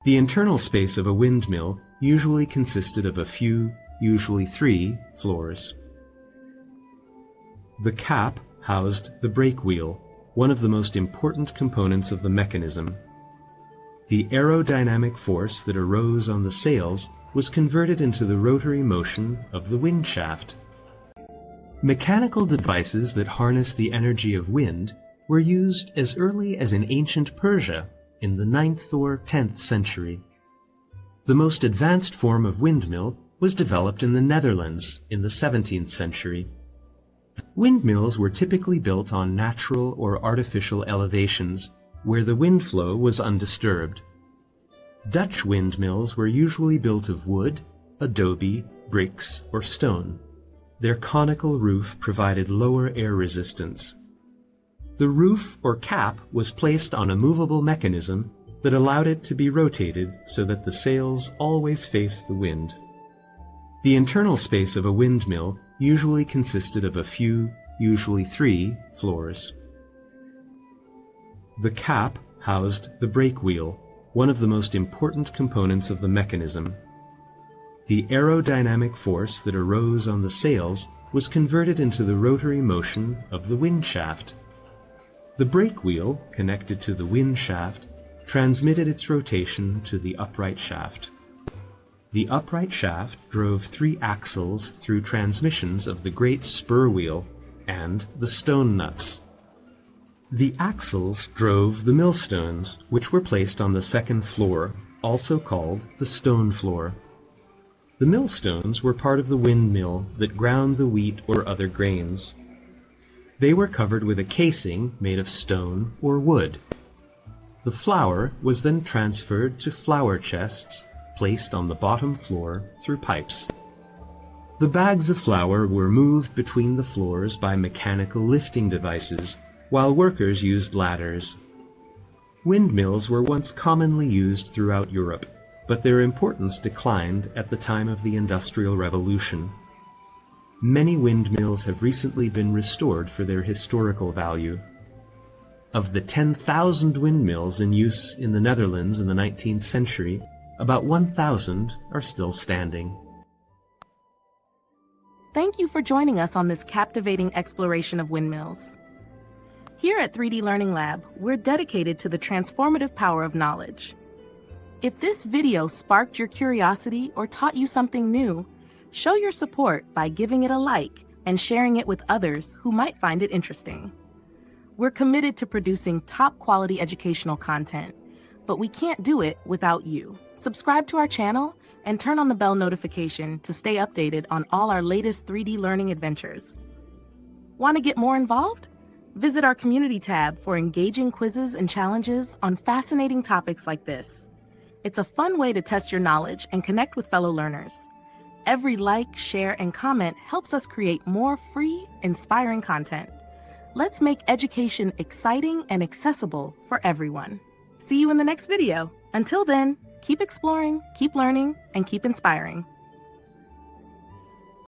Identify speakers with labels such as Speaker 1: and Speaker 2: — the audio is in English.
Speaker 1: The internal space of a windmill usually consisted of a few, usually 3, floors. The cap housed the brake wheel, one of the most important components of the mechanism. The aerodynamic force that arose on the sails was converted into the rotary motion of the wind shaft. Mechanical devices that harness the energy of wind were used as early as in ancient Persia in the 9th or 10th century. The most advanced form of windmill was developed in the Netherlands in the 17th century. Windmills were typically built on natural or artificial elevations where the wind flow was undisturbed. Dutch windmills were usually built of wood, adobe, bricks, or stone. Their conical roof provided lower air resistance. The roof or cap was placed on a movable mechanism that allowed it to be rotated so that the sails always faced the wind. The internal space of a windmill usually consisted of a few, usually 3, floors. The cap housed the brake wheel, one of the most important components of the mechanism. The aerodynamic force that arose on the sails was converted into the rotary motion of the wind shaft. The brake wheel, connected to the wind shaft, transmitted its rotation to the upright shaft. The upright shaft drove 3 axles through transmissions of the great spur wheel and the stone nuts. The axles drove the millstones, which were placed on the second floor, also called the stone floor. The millstones were part of the windmill that ground the wheat or other grains. They were covered with a casing made of stone or wood. The flour was then transferred to flour chests placed on the bottom floor through pipes. The bags of flour were moved between the floors by mechanical lifting devices, while workers used ladders. Windmills were once commonly used throughout Europe, but their importance declined at the time of the Industrial Revolution. Many windmills have recently been restored for their historical value. Of the 10,000 windmills in use in the Netherlands in the 19th century, about 1,000 are still standing.
Speaker 2: Thank you for joining us on this captivating exploration of windmills. Here at 3D Learning Lab, we're dedicated to the transformative power of knowledge. If this video sparked your curiosity or taught you something new, show your support by giving it a like and sharing it with others who might find it interesting. We're committed to producing top-quality educational content, but we can't do it without you. Subscribe to our channel and turn on the bell notification to stay updated on all our latest 3D learning adventures. Want to get more involved? Visit our community tab for engaging quizzes and challenges on fascinating topics like this. It's a fun way to test your knowledge and connect with fellow learners. Every like, share, and comment helps us create more free, inspiring content. Let's make education exciting and accessible for everyone. See you in the next video. Until then, keep exploring, keep learning, and keep inspiring.